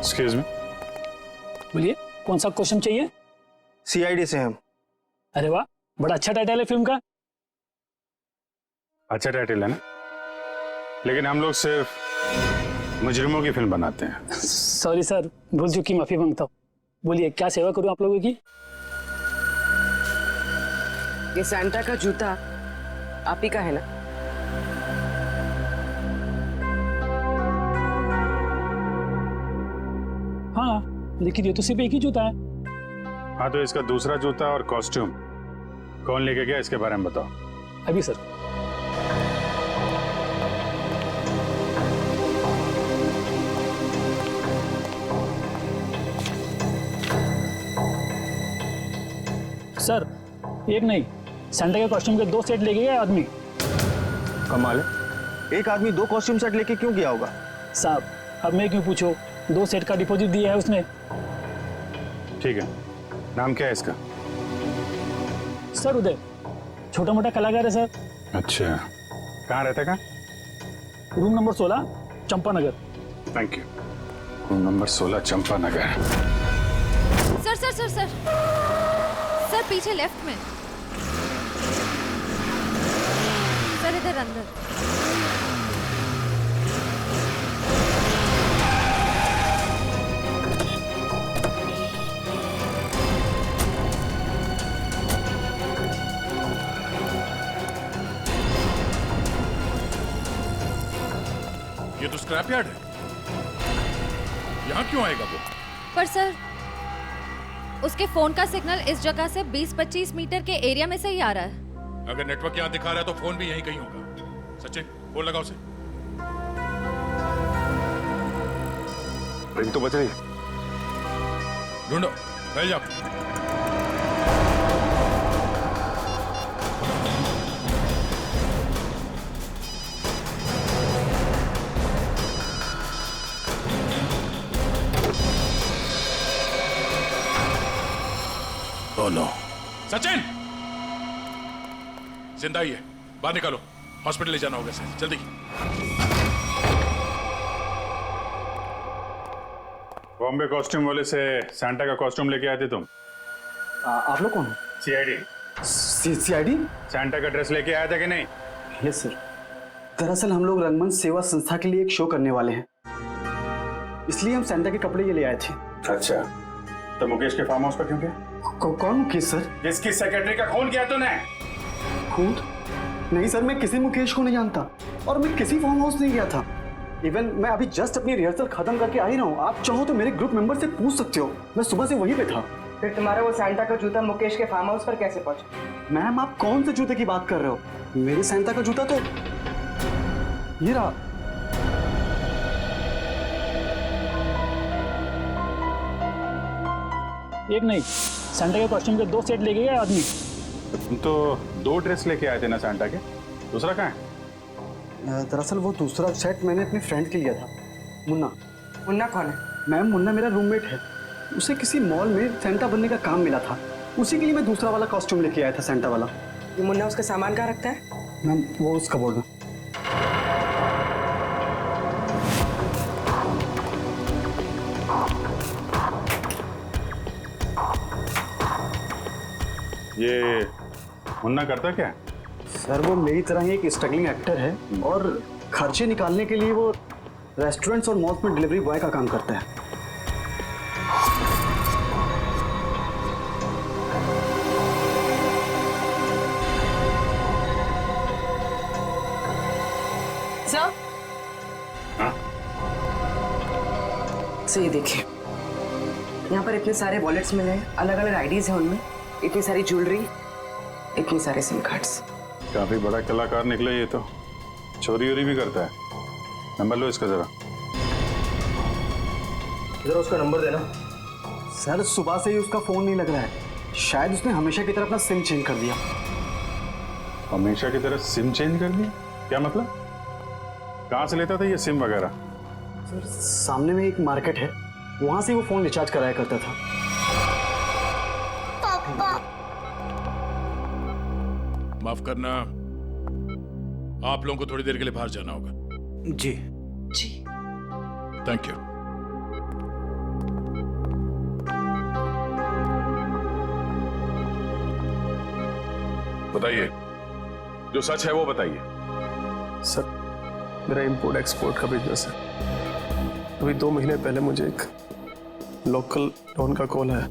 Excuse me. बोलिए, कौन सा क्वेश्चन चाहिए? सीआईडी से हम। अरे वाह, बड़ा अच्छा टाइटल है फिल्म का। अच्छा टाइटल है ना, लेकिन हम लोग सिर्फ मुजरिमों की फिल्म बनाते हैं। सॉरी सर, भूल चुकी, माफी मांगता हूँ। बोलिए, क्या सेवा करूँ आप लोगों की? ये सैंटा का जूता आप ही का है ना? हाँ, लेकिन ये तो सिर्फ एक ही जूता है। हाँ, तो इसका दूसरा जूता और कॉस्ट्यूम कौन लेके गया, इसके बारे में बताओ। अभी सर। सर, एक नहीं, सैंटा के कॉस्ट्यूम के 2 सेट लेके गया आदमी। कमाल है, एक आदमी 2 कॉस्ट्यूम सेट लेके क्यों गया होगा? साहब, अब मैं क्यों पूछो, 2 सेट का डिपॉजिट दिया है उसने। ठीक है, नाम क्या है इसका? सर उदय, छोटा मोटा कलाकार है सर। अच्छा, कहाँ रहता है? कहाँ? Room number 16, Champanagar. Thank you. Room number 16, Champanagar. Sir sir sir sir sir, पीछे लेफ्ट में सर, इधर अंदर। ये तो स्क्रैप यार्ड है, यहाँ क्यों आएगा वो? पर सर, उसके फोन का सिग्नल इस जगह से 20-25 मीटर के एरिया में से ही आ रहा है। अगर नेटवर्क यहाँ दिखा रहा है तो फोन भी यहीं कहीं होगा। सचिन, फोन लगाओ उसे। रिंग तो बज रही है। ढूंढो, फैल जाओ। Oh no. सचिन, जिंदा ही है, बाहर निकालो, हॉस्पिटल ले जाना होगा इसे, जल्दी। बॉम्बे कॉस्ट्यूम वाले से सैंटा का कॉस्ट्यूम लेके आए थे तुम? आप लोग कौन? सीआईडी। सीआईडी? सैंटा का ड्रेस लेके आया था कि नहीं? यस सर, दरअसल हम लोग रंगमंच सेवा संस्था के लिए एक शो करने वाले हैं, इसलिए हम सैंटा के कपड़े ये ले आए थे। अच्छा, तो मुकेश के फार्म हाउस पर क्यों गया? कौन मुकेश सर? जिसकी सेक्रेटरी का खून किया तूने। खून? नहीं सर, मैं किसी मुकेश को नहीं जानता और मैं किसी फार्म हाउस नहीं गया था। इवन मैं अभी जस्ट अपनी रिहर्सल खत्म करके आ ही रहा हूँ। आप चाहो तो मेरे ग्रुप मेंबर से पूछ सकते हो, मैं सुबह से वहीं पे था। फिर तुम्हारा वो सैंटा का जूता मुकेश के फार्म हाउस पर कैसे पहुंचा? मैम, आप कौन से जूते की बात कर रहे हो? मेरे सैंटा का जूता तो ये रहा। एक नहीं, सैंटा के कॉस्ट्यूम के 2 सेट लेके गया आदमी। तुम तो 2 ड्रेस लेके आए थे ना सैंटा के, दूसरा कहाँ है? दरअसल वो दूसरा सेट मैंने अपने फ्रेंड के लिया था, मुन्ना। मुन्ना कौन है? मैम, मुन्ना मेरा रूममेट है। उसे किसी मॉल में सैंटा बनने का काम मिला था, उसी के लिए मैं दूसरा वाला कॉस्ट्यूम लेके आया था, सैंटा वाला। ये मुन्ना उसका सामान कहाँ रखता है? मैम, वो उस कबोर्ड में। ये मुन्ना करता क्या है? सर, वो मेरी तरह ही एक स्ट्रगलिंग एक्टर है और खर्चे निकालने के लिए वो रेस्टोरेंट्स और मॉल्स में डिलीवरी बॉय का काम करता है। सर, हाँ? सर ये देखिए, यहाँ पर इतने सारे वॉलेट्स मिले हैं, अलग अलग आईडीज हैं उनमें, इतनी सारी ज्वेलरी, इतने सारे सिम कार्ड्स। काफी बड़ा कलाकार निकला ये तो, चोरी वोरी भी करता है। नंबर लो इसका जरा। जरा उसका नंबर देना। सर, सुबह से ही उसका फोन नहीं लग रहा है, शायद उसने हमेशा की तरह अपना सिम चेंज कर दिया। हमेशा की तरह सिम चेंज कर दिया? क्या मतलब? कहाँ से लेता था ये सिम वगैरह? सर, सामने में एक मार्केट है, वहां से वो फोन रिचार्ज कराया करता था। माफ करना, आप लोगों को थोड़ी देर के लिए बाहर जाना होगा। जी। जी। Thank you. बताइए, जो सच है वो बताइए। सर, मेरा इंपोर्ट एक्सपोर्ट का बिजनेस है। अभी 2 महीने पहले मुझे एक लोकल डॉन का कॉल आया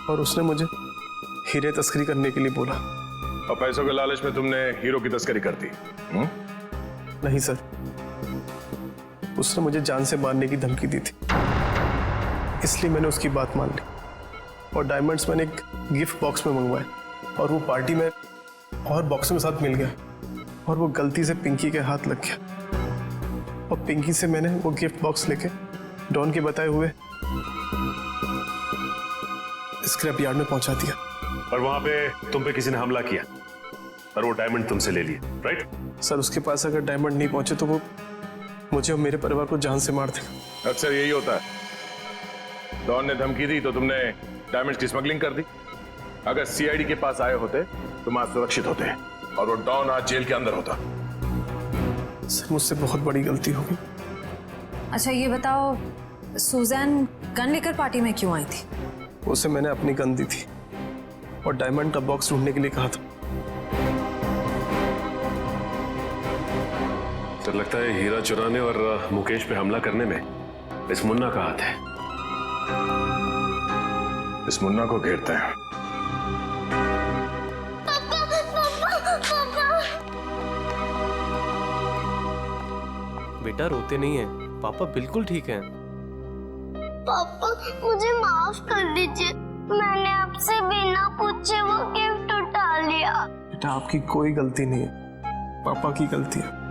और उसने मुझे हीरे तस्करी करने के लिए बोला। और पैसों के लालच में तुमने हीरो की तस्करी कर दी? नहीं सर, उसने मुझे जान से मारने की धमकी दी थी, इसलिए मैंने उसकी बात मान ली और डायमंड्स मैंने एक गिफ्ट बॉक्स में मंगवाए और वो पार्टी में और बॉक्स में साथ मिल गया और वो गलती से पिंकी के हाथ लग गया और पिंकी से मैंने वो गिफ्ट बॉक्स लेके डॉन के बताए हुए स्क्रैप यार्ड में पहुंचा दिया। और वहां पे तुम पे किसी ने हमला किया और वो डायमंड तुमसे ले लिए, राइट? सर, उसके पास अगर डायमंड नहीं पहुंचे तो वो मुझे और मेरे परिवार को जान से मार देगा। अक्सर यही होता है। डॉन ने धमकी दी तो तुमने डायमंड्स की स्मगलिंग कर दी। अगर सीआईडी के पास आए होते तुम आज सुरक्षित होते और वो डॉन आज जेल के अंदर होता। सर, मुझसे बहुत बड़ी गलती हो गई। अच्छा ये बताओ, सुजैन गन लेकर पार्टी में क्यों आई थी? उसे मैंने अपनी गन दी थी और डायमंड का बॉक्स ढूंढने के लिए कहा था। तो लगता है हीरा चुराने और मुकेश पे हमला करने में इस मुन्ना का हाथ है। इस मुन्ना को घेरते हैं। बेटा रोते नहीं है, पापा बिल्कुल ठीक हैं। पापा मुझे माफ कर दीजिए, मैंने आपसे बिना पूछे वो गिफ्ट उठा लिया। बेटा आपकी कोई गलती नहीं है, पापा की गलती है।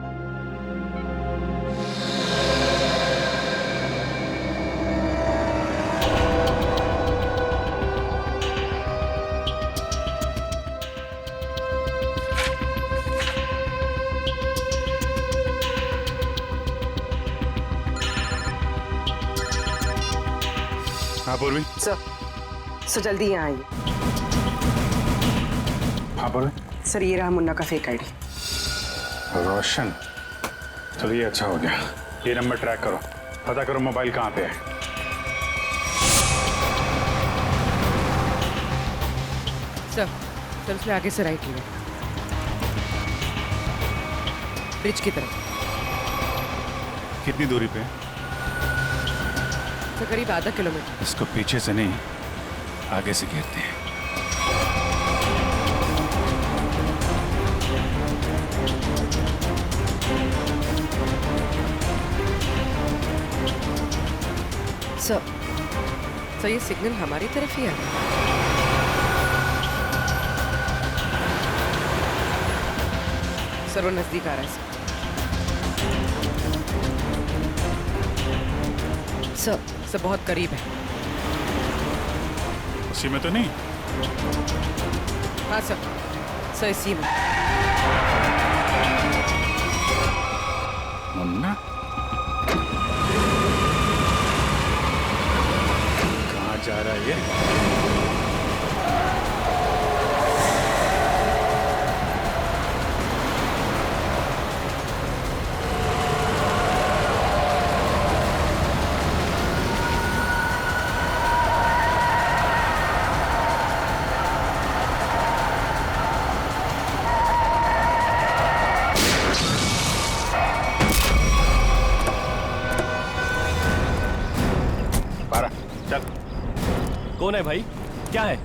हाँ पूर्वी। सर जल्दी यहाँ आइए। हाँ पूर्वी। सर ये रहा मुन्ना का फेक आईडी। रोशन, चलो ये अच्छा हो गया। ये नंबर ट्रैक करो, पता करो मोबाइल कहाँ पे है। सर उसने आगे से राइट लिया, ब्रिज की तरफ। कितनी दूरी पे है? सर करीब आधा किलोमीटर। इसको पीछे से नहीं, आगे से घेरते हैं। सर ये सिग्नल हमारी तरफ ही आ रहा है। सर वो नजदीक आ रहा है। सर बहुत करीब है। उसी में तो नहीं? हाँ सर इसी में। मुन्ना कहाँ जा रहा है ये? कौन है भाई? क्या है?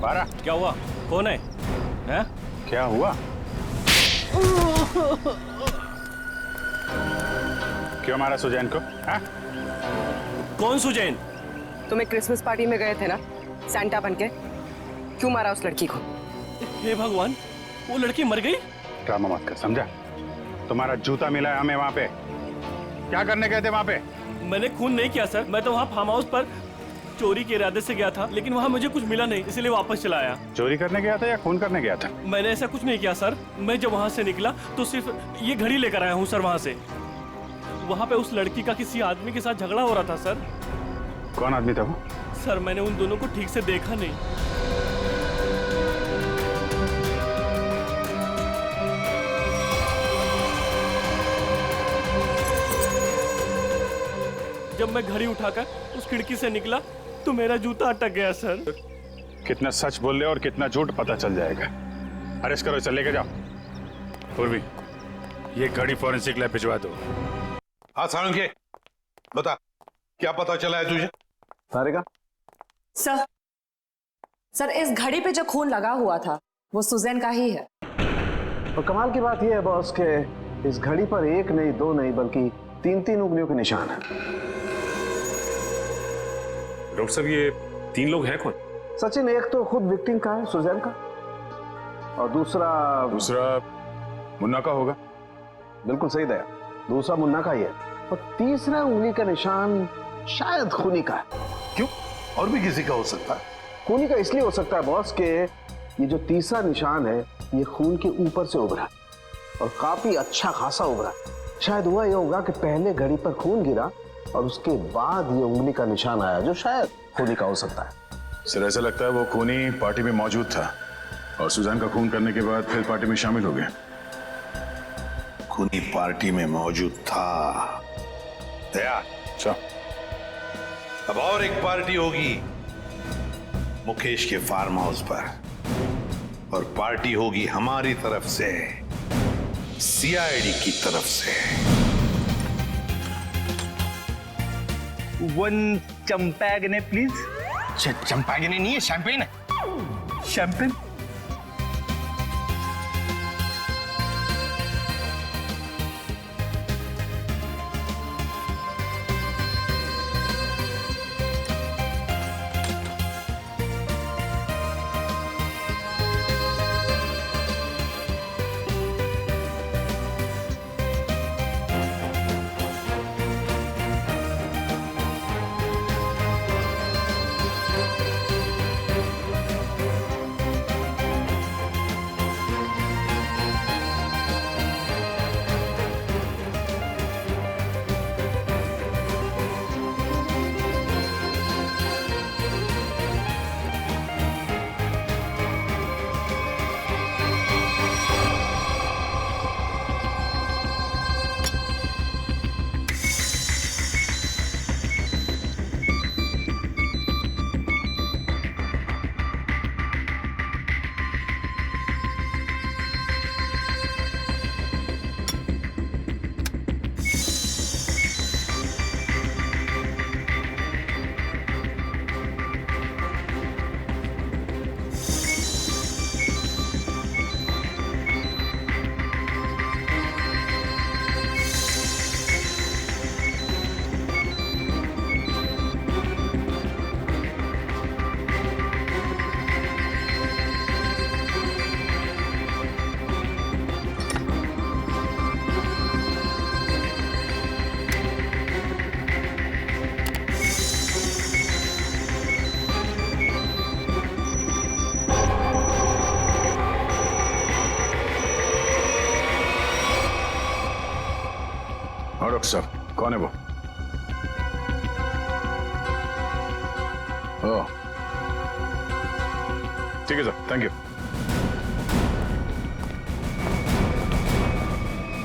बारा, क्या हुआ? कौन है? हैं? क्या हुआ? क्यों मारा सुजैन को? हाँ? कौन सुजैन? तुम एक क्रिसमस पार्टी में गए थे ना सैंटा बनके, क्यों मारा उस लड़की को? हे भगवान, वो लड़की मर गई? ड्रामा मत कर, समझा? तुम्हारा जूता मिला है हमें वहां पे। क्या करने गए थे वहां पे? मैंने खून नहीं किया सर, मैं तो वहाँ फार्म हाउस पर चोरी के इरादे से गया था, लेकिन वहाँ मुझे कुछ मिला नहीं, इसलिए वापस चला आया। चोरी करने गया था या खून करने गया था? मैंने ऐसा कुछ नहीं किया सर। मैं जब वहाँ से निकला तो सिर्फ ये घड़ी लेकर आया हूँ सर। वहाँ से वहाँ पे उस लड़की का किसी आदमी के साथ झगड़ा हो रहा था सर। कौन आदमी था वो? सर मैंने उन दोनों को ठीक से देखा नहीं। जब मैं घड़ी उठाकर उस खिड़की से निकला तो मेरा जूता अटक गया सर। कितना सच बोल रहे हो और कितना झूठ पता चल जाएगा। अरेस्ट करो, इसे लेके जाओ। पूर्वी, ये घड़ी फॉरेंसिक लैब भिजवा दो। हाँ सारंगे, बता क्या पता चला है तुझे? सारिका, सर इस घड़ी पे जो खून लगा हुआ था वो सुजैन का ही है। और कमाल की बात यह है बॉस के इस घड़ी पर एक नहीं, दो नहीं, बल्कि 3-3 उंगलियों के निशान है। डॉक्टर साहब, ये 3 लोग हैं कौन? सचिन, एक तो खुद विक्टिम का है, सुजैन का, और दूसरा मुन्ना का होगा। बिल्कुल सही दया, दूसरा मुन्ना का ही है, और तीसरा उंगली का निशान शायद खूनी का है। क्यों? और भी किसी का हो सकता है? खूनी का इसलिए हो सकता है बॉस के ये जो तीसरा निशान है ये खून के ऊपर से उभरा और काफी अच्छा खासा उभरा। शायद हुआ यह होगा कि पहले घड़ी पर खून गिरा और उसके बाद ये उंगली का निशान आया जो शायद खूनी का हो सकता है। सर, ऐसा लगता है वो खूनी पार्टी में मौजूद था और सुजैन का खून करने के बाद फिर पार्टी में शामिल हो गया। खूनी पार्टी में मौजूद था। दया, अच्छा, अब और एक पार्टी होगी मुकेश के फार्म हाउस पर, और पार्टी होगी हमारी तरफ से, सीआईडी की तरफ से। 1 चंपागने प्लीज। चंपागने नहीं है, शैंपेन है। शैंपेन। डॉक्टर साहब, कौन है वो? ओह, ठीक है सर, थैंक यू।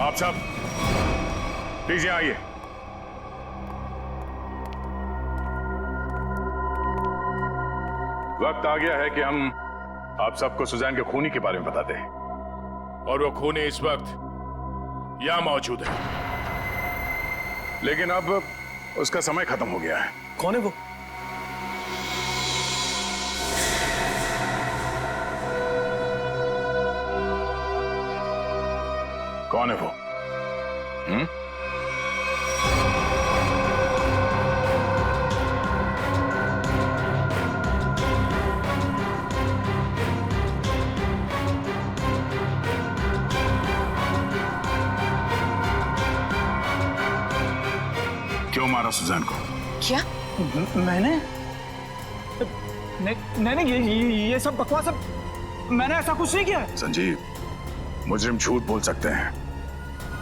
आप साहब प्लीज यहाँ आइए। वक्त आ गया है कि हम आप सबको सुजैन के खूनी के बारे में बताते हैं, और वो खूनी इस वक्त यहां मौजूद है, लेकिन अब उसका समय खत्म हो गया है। कौन है वो? कौन है वो? क्यों मारा सुजैन को? क्या? मैंने ये सब बकवास, मैंने ऐसा कुछ नहीं किया। संजीव, मुजरिम झूठ बोल सकते हैं,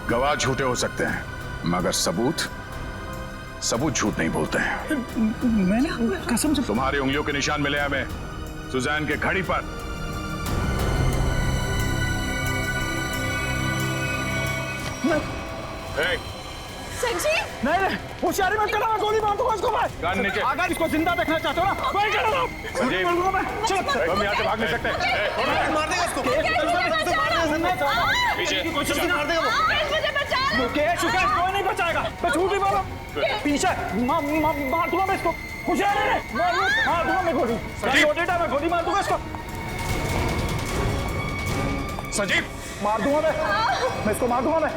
गवाह झूठे हो सकते हैं, मगर सबूत झूठ नहीं बोलते हैं। मैंने कसम से। तुम्हारी उंगलियों के निशान मिले हमें सुजैन के घड़ी पर। संजीव, नहीं होशियारी मत करना, मैं गोली मार दूंगा इसको। मैं अगर इसको जिंदा देखना चाहते हो ना, वही करो। संजीव, हम यहाँ से भाग नहीं सकते। मार देगा इसको। कोशिश की मार देगा वो। मुझे बचा लो। मुकेश कोई नहीं बचाएगा, मैं झूठ ही बोला। पीछे मार दूंगा मैं इसको। होशियार मार दूंगा मैं गोली। मैं गोली मार दूंगा इसको। संजीव मार दूंगा मैं इसको मार दूंगा मैं।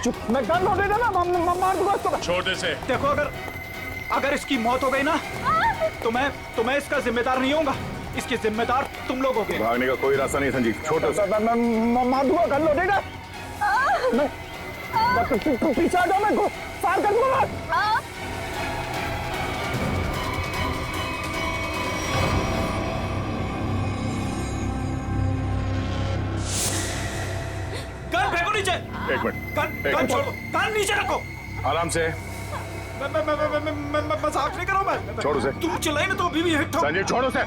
चुप, मैं गन लोडेड है ना, मार दूंगा इसको। छोटे से देखो अगर इसकी मौत हो गई ना तो मैं इसका जिम्मेदार नहीं होऊंगा। इसके जिम्मेदार तुम लोग होगे। भागने का कोई रास्ता नहीं संजीव, छोटे से मैं मार दूंगा, गन लोडेड है। मैं पीछे आ जाओ, मैं फायर कर दूंगा। गन फेंको नीचे। एक मिनट, गन छोड़ो, गन नीचे रखो। आराम से। मैं मजाक नहीं कर रहा हूं। मैं छोड़ो से। तुम चिल्लाई ना तो अभी भी हिट हो। संजीव छोड़ो से।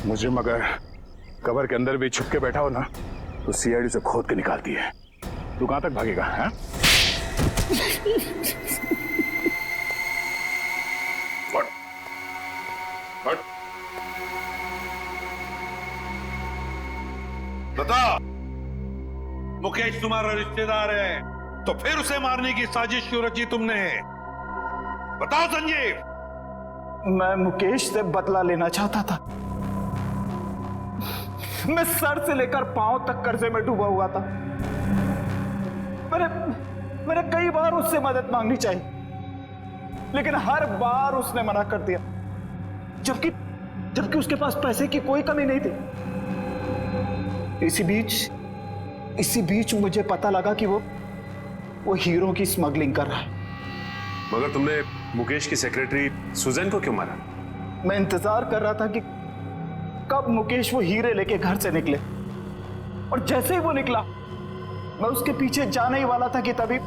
मुजरिम अगर कवर के अंदर भी छुप के बैठा हो ना तो सीआईडी से खोद के निकालती है। तू कहां तक भागेगा? हैं? हट। बता, मुकेश तुम्हारा रिश्तेदार है तो फिर उसे मारने की साजिश क्यों रची तुमने? बताओ संजीव। मैं मुकेश से बदला लेना चाहता था। मैं सर से लेकर पांव तक कर्जे में डूबा हुआ था। मैंने कई बार उससे मदद मांगनी चाहिए लेकिन हर बार उसने मना कर दिया, जबकि उसके पास पैसे की कोई कमी नहीं थी। इसी बीच मुझे पता लगा कि वो हीरो की स्मगलिंग कर रहा है। मगर तुमने मुकेश की सेक्रेटरी सुजैन को क्यों मारा? मैं इंतजार कर रहा था कि कब मुकेश वो हीरे लेके घर से निकले, और जैसे ही वो निकला मैं उसके पीछे जाने ही वाला था कि तभी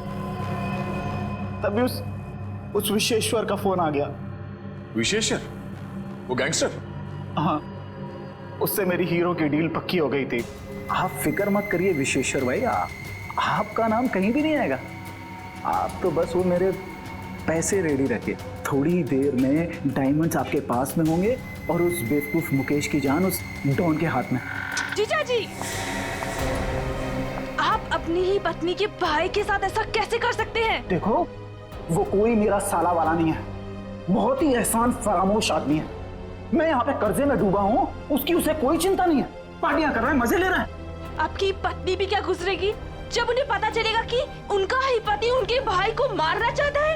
उस विशेश्वर का फोन आ गया। विशेश्वर? वो गैंगस्टर? हाँ, उससे मेरी हीरो की डील पक्की हो गई थी। आप फिक्र मत करिए विशेश्वर भाई, आपका नाम कहीं भी नहीं आएगा। आप तो बस वो मेरे पैसे रेडी रखे, थोड़ी देर में डायमंड्स आपके पास में होंगे और उस बेवकूफ मुकेश की जान उस डॉन के हाथ में। जीजा जी, आप अपनी ही पत्नी के भाई के साथ ऐसा कैसे कर सकते हैं? देखो, वो कोई मेरा साला वाला नहीं है, बहुत ही एहसान फरामोश आदमी है। मैं यहाँ पे कर्जे में डूबा हूँ, उसकी उसे कोई चिंता नहीं है, पार्टियां कर रहा है, मजे ले रहा है। आपकी पत्नी भी क्या गुजरेगी जब उन्हें पता चलेगा कि उनका ही पति उनके भाई को मारना चाहता है?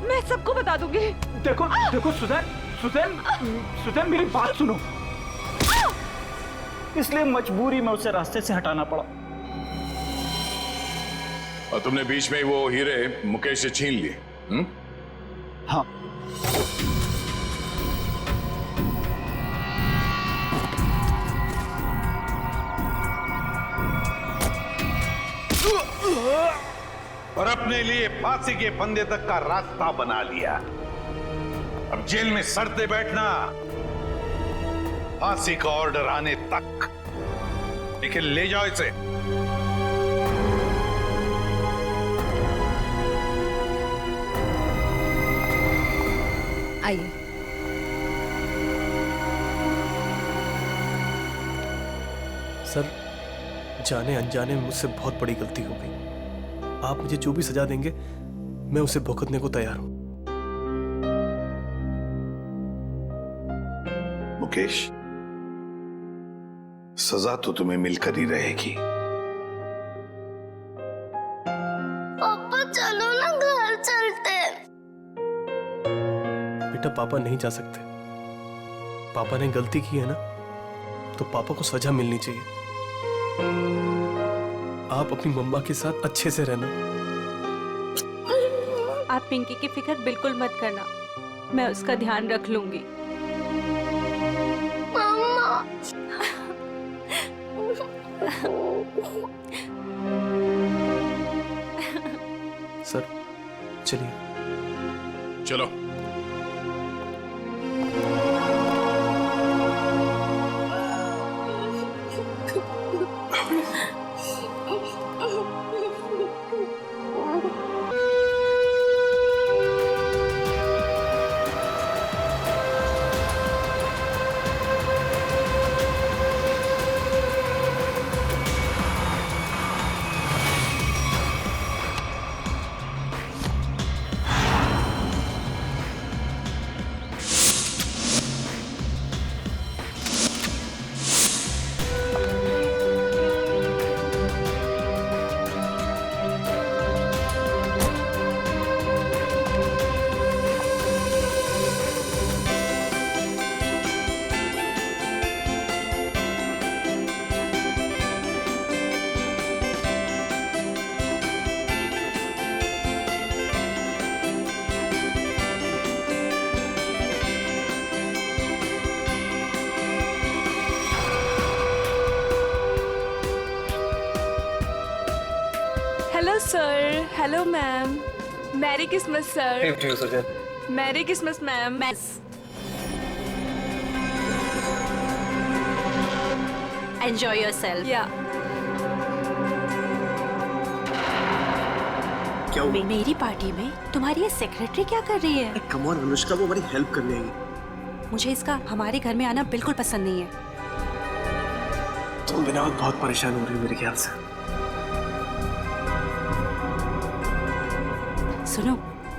मैं सबको बता दूंगी। देखो सुजैन मेरी बात सुनो। इसलिए मजबूरी में उसे रास्ते से हटाना पड़ा। और तुमने बीच में वो हीरे मुकेश से छीन लिए? हाँ। और अपने लिए फांसी के फंदे तक का रास्ता बना लिया। अब जेल में सड़ते बैठना, फांसी का ऑर्डर आने तक। लेकिन ले जाओ इसे। आइए। सर, जाने अनजाने में मुझसे बहुत बड़ी गलती हो गई। आप मुझे जो भी सजा देंगे मैं उसे भुगतने को तैयार हूं। मुकेश, सजा तो तुम्हें मिलकर ही रहेगी। पापा चलो ना, घर चलते। बेटा, पापा नहीं जा सकते। पापा ने गलती की है ना, तो पापा को सजा मिलनी चाहिए। आप अपनी मम्मा के साथ अच्छे से रहना। आप पिंकी की फिक्र बिल्कुल मत करना, मैं उसका ध्यान रख लूंगी। मम्मा। सर चलिए। चलो। Hello sir, hello ma'am, merry Christmas sir. Merry Christmas ma'am. Enjoy yourself. या क्या हुआ? मेरी पार्टी में तुम्हारी ये सेक्रेटरी क्या कर रही है? कम ऑन अनुष्का, वो हमारी हेल्प करने आई। मुझे इसका हमारे घर में आना बिल्कुल पसंद नहीं है। तुम बिना बहुत परेशान हो रही हो मेरे ख्याल से। सुनो,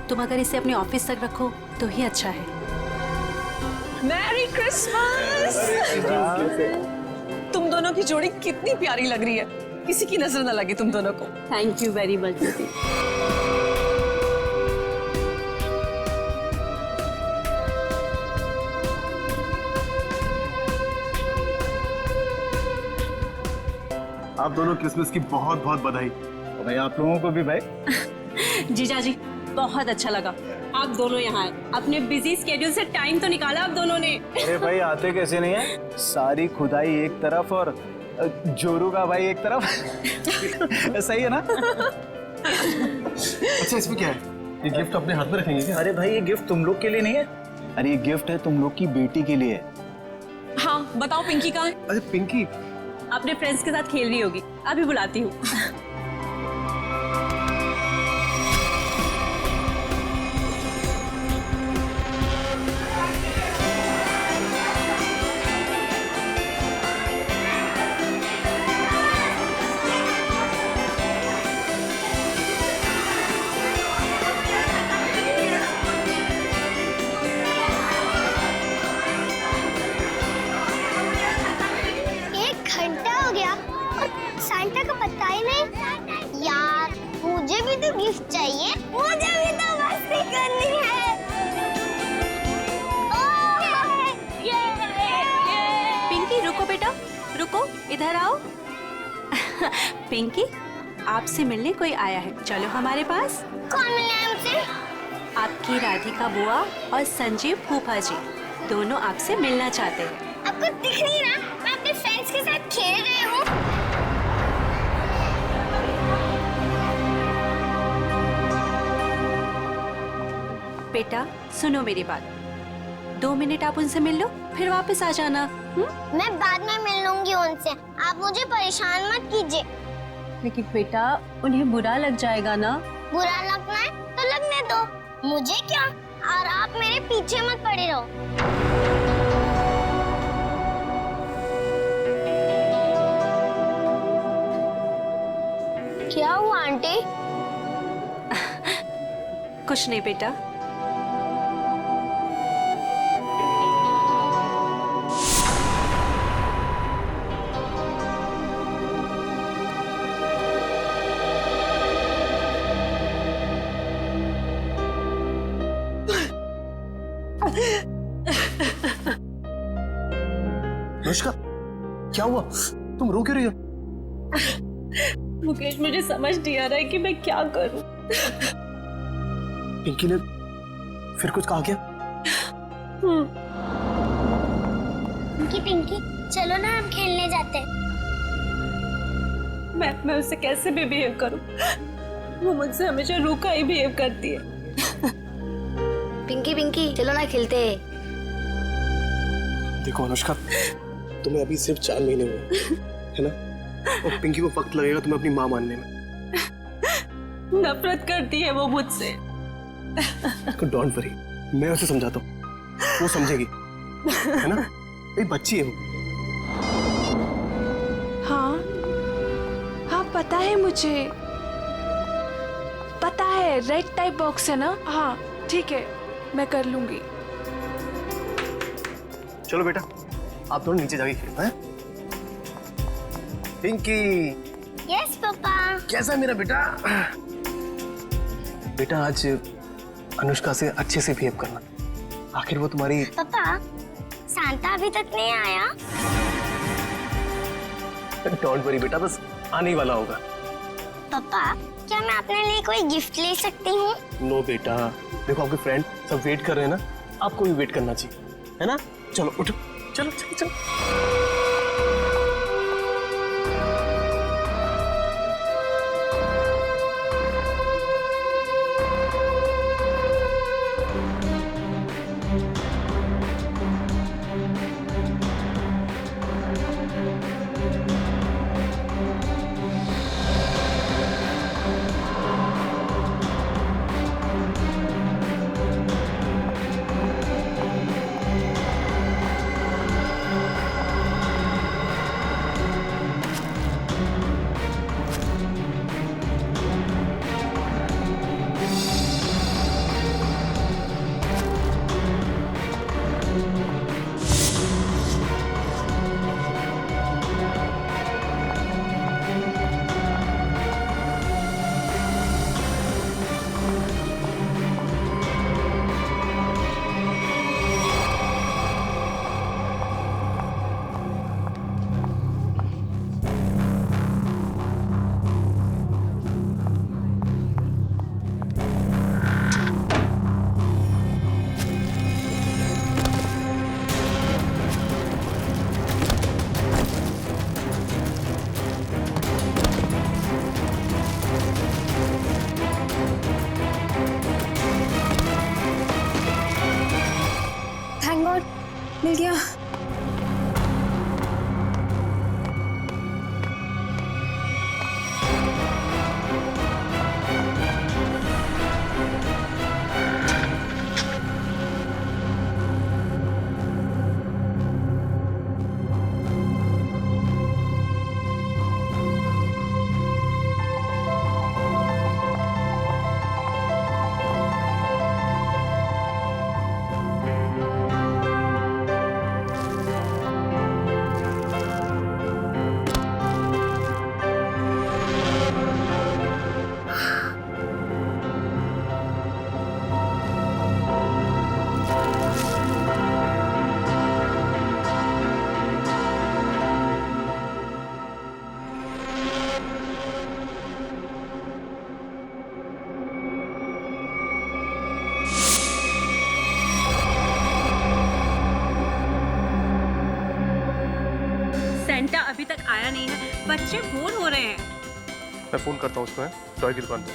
तुम अगर इसे अपने ऑफिस तक रखो तो ही अच्छा है। Merry Christmas. तुम दोनों की जोड़ी कितनी प्यारी लग रही है, किसी की नजर न लगे तुम दोनों को। थैंक यू वेरी मच दीदी। आप दोनों क्रिसमस की बहुत बहुत बधाई। और भाई आप लोगों को भी भाई। जीजा जी, बहुत अच्छा लगा आप दोनों यहाँ आए। अपने बिजी स्केड्यूल से टाइम तो निकाला आप दोनों ने। अरे भाई आते कैसे नहीं है, सारी खुदाई एक तरफ और जोरू का भाई एक तरफ। सही है ना? अच्छा इसमें क्या है? ये गिफ्ट अपने हाथ में रखेंगे क्या? अरे भाई ये गिफ्ट तुम लोग के लिए नहीं है, अरे ये गिफ्ट है तुम लोग की बेटी के लिए। हाँ बताओ पिंकी कहाँ है? अरे पिंकी अपने फ्रेंड्स के साथ खेल रही होगी, अभी बुलाती हूँ। सांता का पता ही नहीं। यार मुझे भी तो गिफ्ट चाहिए, मुझे भी तो मस्ती करनी है। पिंकी रुको बेटा, रुको, इधर आओ। पिंकी, आपसे मिलने कोई आया है, चलो हमारे पास। कौन मिला है हमसे? आपकी राधिका बुआ और संजीव फूफा जी दोनों आपसे मिलना चाहते हैं। आपको दिख नहीं रहा मैं अपने फ्रेंड्स के साथ खेल रही हूँ। बेटा सुनो मेरी बात, 2 मिनट आप उनसे मिल लो, फिर वापस आ जाना। मैं बाद में मिल लूंगी उनसे, आप मुझे परेशान मत कीजिए। लेकिन बेटा उन्हें बुरा लग जाएगा ना। बुरा लगना है तो लगने दो, मुझे क्या। और आप मेरे पीछे मत पड़े रहो। क्या हुआ आंटी? कुछ नहीं बेटा। अनुष्का क्या हुआ, तुम रो क्यों रही हो? मुकेश मुझे समझ नहीं आ रहा है कि मैं क्या करूं। पिंकी ने फिर कुछ कहा क्या? पिंकी चलो ना हम खेलने जाते हैं। मैं उससे कैसे भी बिहेव करूं? वो मुझसे हमेशा रूखा ही बिहेव करती है। पिंकी पिंकी चलो ना खेलते हैं। देखो अनुष्का, तुम्हें अभी सिर्फ 4 महीने हुए है ना, और पिंकी को वक्त लगेगा तुम्हें अपनी माँ मानने में। नफरत करती है वो मुझसे। डोंट वरी, मैं उसे समझाता हूँ, वो समझेगी, है ना? एक बच्ची है वो। हाँ हाँ पता है मुझे, पता है रेड टाइप बॉक्स है ना। हाँ ठीक है, मैं कर लूंगी। चलो बेटा, आप दोनों नीचे जाके खेलो, हैं? पिंकी। Yes papa. कैसा है मेरा बेटा? बेटा आज अनुष्का से अच्छे से बिहेव करना, आखिर वो तुम्हारी। पापा सांता अभी तक नहीं आया। डोंट वरी बेटा, बस आने ही वाला होगा। पापा क्या मैं अपने लिए कोई गिफ्ट ले सकती हूँ? नो बेटा, देखो आपके फ्रेंड सब वेट कर रहे हैं ना, आपको भी वेट करना चाहिए, है ना? चलो उठो, चलो चलो चलो। मिल गया। सेंटा अभी तक आया नहीं है, बच्चे बोर हो रहे हैं। मैं फोन करता हूँ उसको, टॉय की दुकान पे।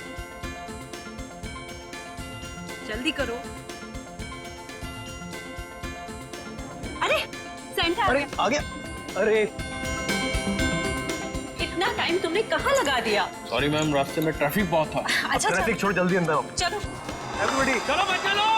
जल्दी करो। अरे सेंटा अरे आ गया। अरे इतना टाइम तुमने कहाँ लगा दिया? सॉरी मैम, रास्ते में ट्रैफिक बहुत था। अच्छा ट्रैफिक छोड़ जल्दी अंदर आओ। चलो एवरीबॉडी चलो बच्चे लोग।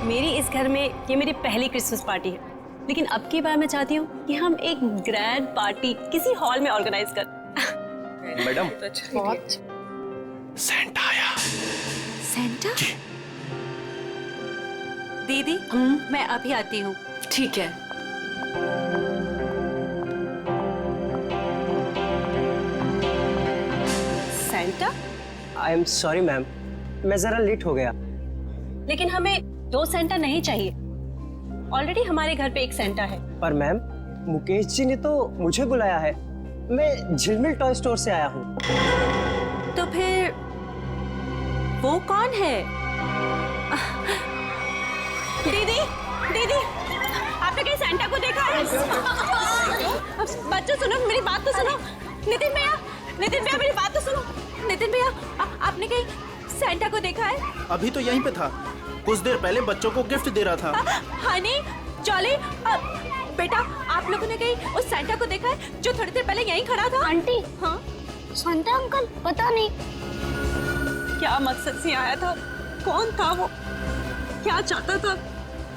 मेरी इस घर में ये मेरी पहली क्रिसमस पार्टी है। लेकिन अब की बार मैं चाहती हूँ कि हम एक ग्रैंड पार्टी किसी हॉल में ऑर्गेनाइज कर। मैडम बहुत सेंटा आया। सेंटा? दीदी मैं अभी आती हूँ। ठीक है। Santa? I am sorry ma'am, मैं जरा लेट हो गया। लेकिन हमें 2 सेंटा नहीं चाहिए, ऑलरेडी हमारे घर पे एक सेंटा है। पर मैम, मुकेश जी ने तो मुझे बुलाया है, मैं झिलमिल टॉय स्टोर से आया हूँ। तो फिर वो कौन है? दीदी, दीदी, आपने कहीं सेंटा को देखा है? बच्चों सुनो, मेरी बात तो सुनो। नितिन भैया, मेरी बात तो सुनो। नितिन भैया, आपने कहीं सेंटा को देखा है? अभी तो यहीं पे था, कुछ देर पहले बच्चों को गिफ्ट दे रहा था। हनी, जॉली, बेटा, आप लोगों ने कहीं उस सेंटा को देखा है जो थोड़ी देर पहले यहीं खड़ा था? आंटी, हाँ? शांता अंकल, पता नहीं क्या मकसद से आया था, कौन था वो, क्या चाहता था?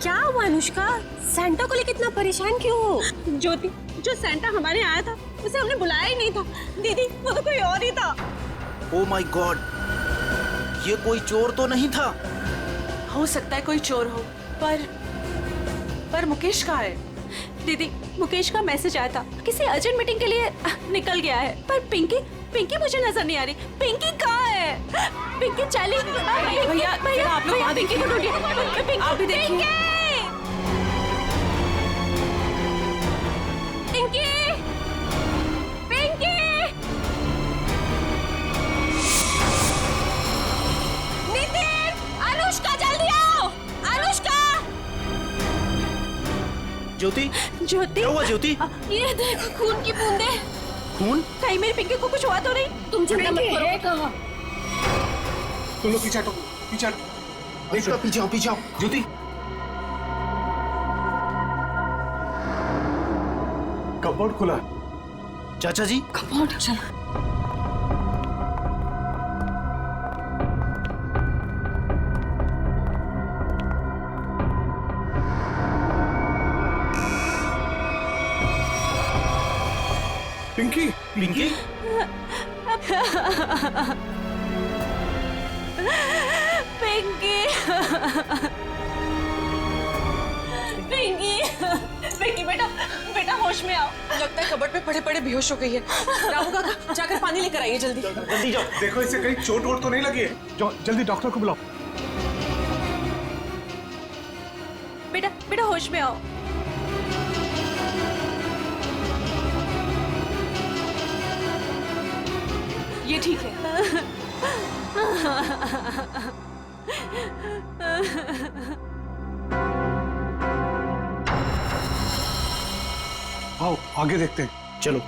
क्या हुआ अनुष्का, सेंटा को लेकर इतना परेशान क्यों हो? ज्योति, जो सेंटा हमारे आया था उसे हमने बुलाया ही नहीं था। दीदी, वो तो कोई और ही था। ओ माय गॉड, ये कोई चोर तो नहीं था? हो सकता है कोई चोर हो, पर मुकेश कहाँ है? दीदी, मुकेश का मैसेज आया था, किसी अर्जेंट मीटिंग के लिए निकल गया है। पर पिंकी मुझे नजर नहीं आ रही। पिंकी कहाँ है? पिंकी चली। भैया, आप लोग पिंकी को ढूंढिए। आप भी देखिए। पिंकी, पिंकी, नितिन, अनुष्का, जल्दी आओ। अनुष्का, ज्योति, ज्योति, क्या हुआ ज्योति? ये देखो खून की बूंदें। खून? कहीं मेरी पिंकी को कुछ हुआ तो नहीं? तुम चिंता मत करो। तुम लोग पीछे हटो, पीछे हटो। पीछे आओ ज्योति। कपबोर्ड खुला। चाचा जी, कपबोर्ड, चलो। पिंकी, पिंकी, पिंकी, पिंकी, बेटा होश में आओ। लगता है कबर्ड पे पड़े पड़े बेहोश हो गई है। रामू काका, जाकर पानी लेकर आइए जल्दी। जल्दी जाओ। देखो इसे कहीं चोट वोट तो नहीं लगी है। जाओ जल्दी डॉक्टर को बुलाओ। बेटा होश में आओ। ये ठीक है। आओ आगे देखते हैं। चलो।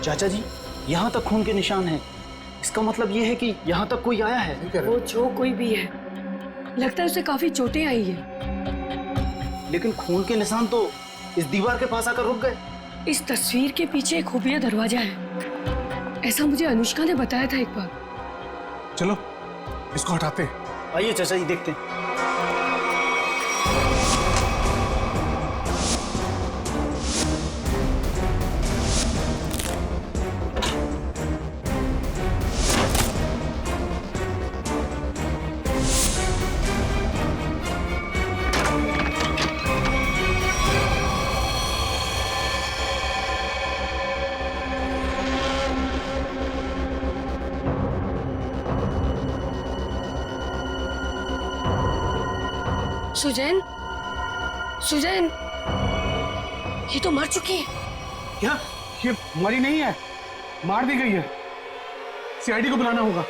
चाचा जी, यहाँ तक खून के निशान हैं। इसका मतलब ये है कि यहाँ तक कोई आया है। वो जो कोई भी है, लगता है उसे काफी चोटें आई है। लेकिन खून के निशान तो इस दीवार के पास आकर रुक गए। इस तस्वीर के पीछे एक खुफिया दरवाजा है, ऐसा मुझे अनुष्का ने बताया था एक बार। चलो इसको हटाते हैं। आइए चाचा जी, देखते हैं। सुजैन, ये तो मर चुकी है। क्या? ये मरी नहीं है, मार दी गई है। सीआईडी को बुलाना होगा।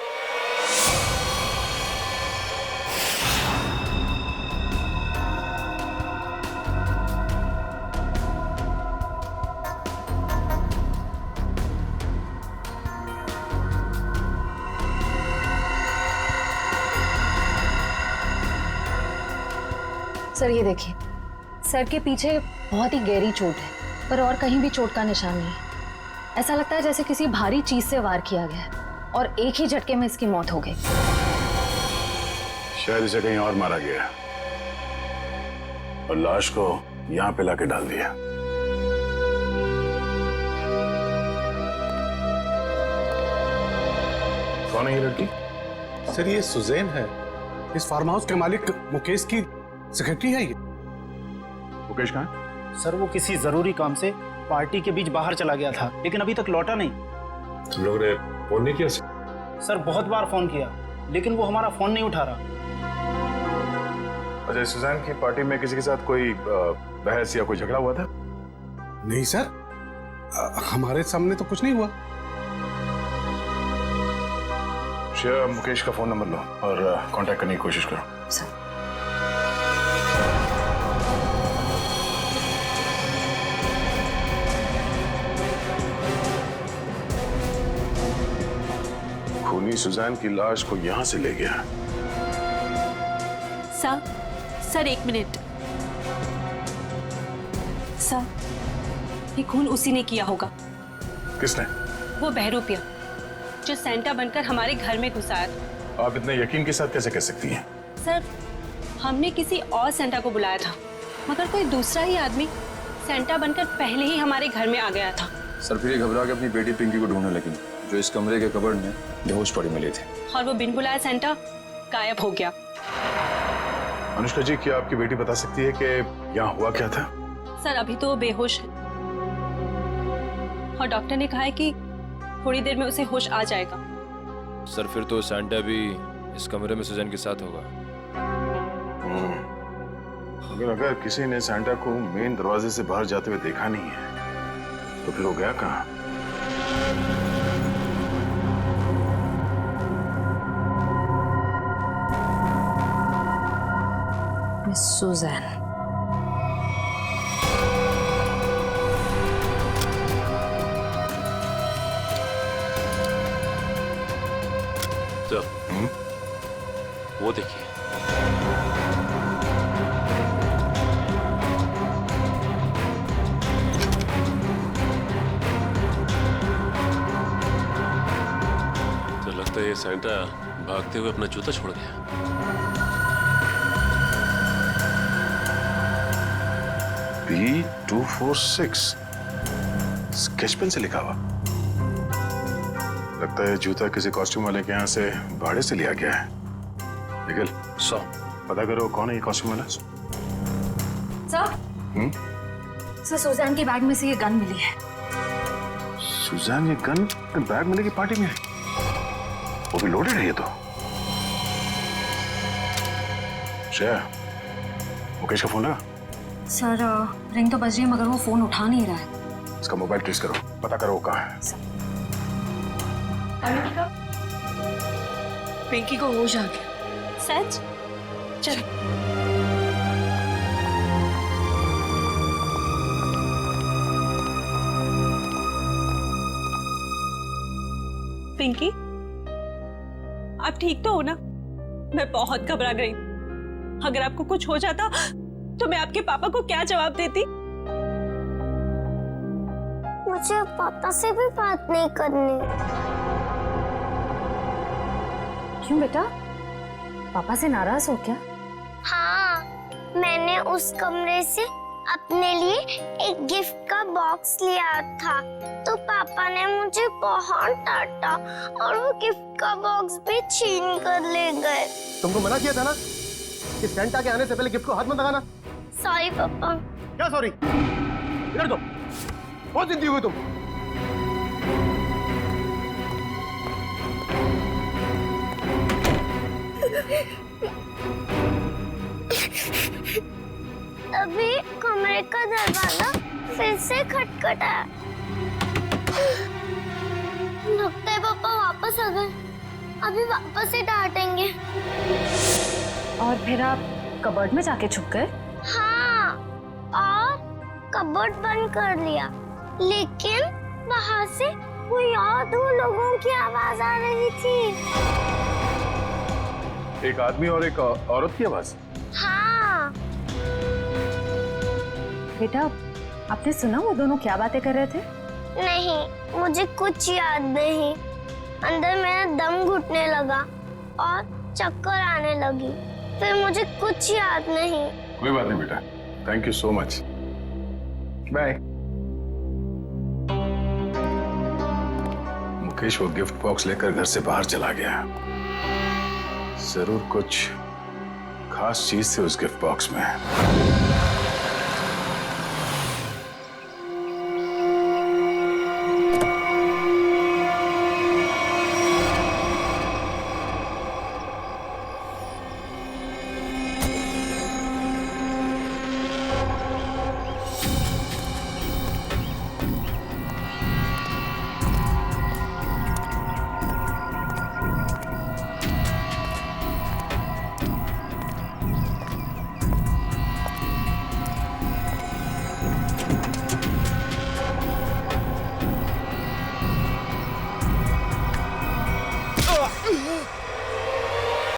सर ये देखिए, सर के पीछे बहुत ही गहरी चोट है, पर और कहीं भी चोट का निशान नहीं है। ऐसा लगता है जैसे किसी भारी चीज से वार किया गया है और एक ही झटके में इसकी मौत हो गई। शायद इसे कहीं और मारा गया और लाश को यहां पे लाके डाल दिया। कौन है ये लड़की? सर ये सुजैन है, इस फार्म हाउस के मालिक मुकेश की सेक्रेटरी है ये। मुकेश कहाँ है? सर वो किसी जरूरी काम से पार्टी के बीच बाहर चला गया था, लेकिन अभी तक लौटा नहीं। तुम लोगों ने फोन नहीं किया? सर बहुत बार फोन किया, लेकिन वो हमारा फोन नहीं उठा रहा। अच्छा, सुजैन की पार्टी में किसी के साथ कोई बहस या कोई झगड़ा हुआ था? नहीं सर, हमारे सामने तो कुछ नहीं हुआ। श्रेया, मुकेश का फोन नंबर लो और कांटेक्ट करने की कोशिश करो। सर खूनी सुजैन की लाश को यहां से ले गया। Sir 1 minute. सर ये खून उसी ने किया होगा। किसने? वो बहरूपिया जो सेंटा बनकर हमारे घर में घुसा था। आप इतने यकीन के साथ कैसे कह सकती हैं? सर हमने किसी और सेंटा को बुलाया था, मगर कोई दूसरा ही आदमी सेंटा बनकर पहले ही हमारे घर में आ गया था। सर फिर ये घबरा के अपनी बेटी पिंकी को ढूंढने लगी, जो इस कमरे के कबर्ड में बेहोश पड़ी मिली थी। और वो बिन बुलाया सेंटा गायब हो गया। अनुष्का जी, क्या आपकी बेटी बता सकती है कि यहाँ हुआ क्या था? सर अभी तो वो बेहोश है और डॉक्टर ने कहा है कि थोड़ी देर में उसे होश आ जाएगा। सर फिर तो सैंटा भी इस कमरे में सुजैन के साथ होगा। अगर किसी ने सैंटा को मेन दरवाजे से बाहर जाते हुए देखा नहीं है तो फिर वो गया कहाँ? Miss Suzanne. तो वो देखिए, तो लगता है ये सैंटा भागते हुए अपना जूता छोड़ गया। B246 स्केच पेन से लिखा हुआ। लगता है जूता किसी कॉस्ट्यूम वाले के यहाँ से भाड़े से लिया गया है। निखिल, पता करो कौन है ये कॉस्ट्यूम वाला। सर सुजैन के बैग में से ये गन मिली है। सुजैन, ये गन बैग मिलेगी पार्टी में? वो भी लोडेड है ये तो। श्रेया, मुकेश का फोन लगा? सर रिंग तो बज रही है मगर वो फोन उठा नहीं रहा है। इसका मोबाइल ट्रेस करो, पता करो वो कहाँ है। पिंकी को होश आ गया। सच? चल। पिंकी, आप ठीक तो हो ना? मैं बहुत घबरा गई। अगर आपको कुछ हो जाता तो मैं आपके पापा को क्या जवाब देती? मुझे पापा से भी बात नहीं करनी। क्यों बेटा, पापा से नाराज हो क्या? हाँ, मैंने उस कमरे से अपने लिए एक गिफ्ट का बॉक्स लिया था, तो पापा ने मुझे बहुत डांटा और वो गिफ्ट का बॉक्स भी छीन कर ले गए। तुमको मना किया था ना कि सेंटा के आने से पहले गिफ्ट को हाथ मत लगाना। सॉरी पापा। क्या सॉरी? इधर दो, बहुत जिद्दी हुई तुम। अभी कमरे का दरवाजा फिर से खटखटाया। लगता है पापा वापस आ गए। अभी वापस से डांटेंगे। और फिर आप कबर्ड में जाके छुप गए? हाँ, और कबर्ड बंद कर लिया, लेकिन वहाँ से कोई और 2 लोगों की आवाज आ रही थी। एक आदमी और एक औरत की आवाज? हाँ, बेटा, आपने सुना वो दोनों क्या बातें कर रहे थे? नहीं, मुझे कुछ याद नहीं। अंदर मेरा दम घुटने लगा और चक्कर आने लगी। फिर मुझे कुछ याद नहीं। कोई बात नहीं बेटा, thank you so much, bye. Mukesh वो गिफ्ट बॉक्स लेकर घर से बाहर चला गया। जरूर कुछ खास चीज थी उस गिफ्ट बॉक्स में।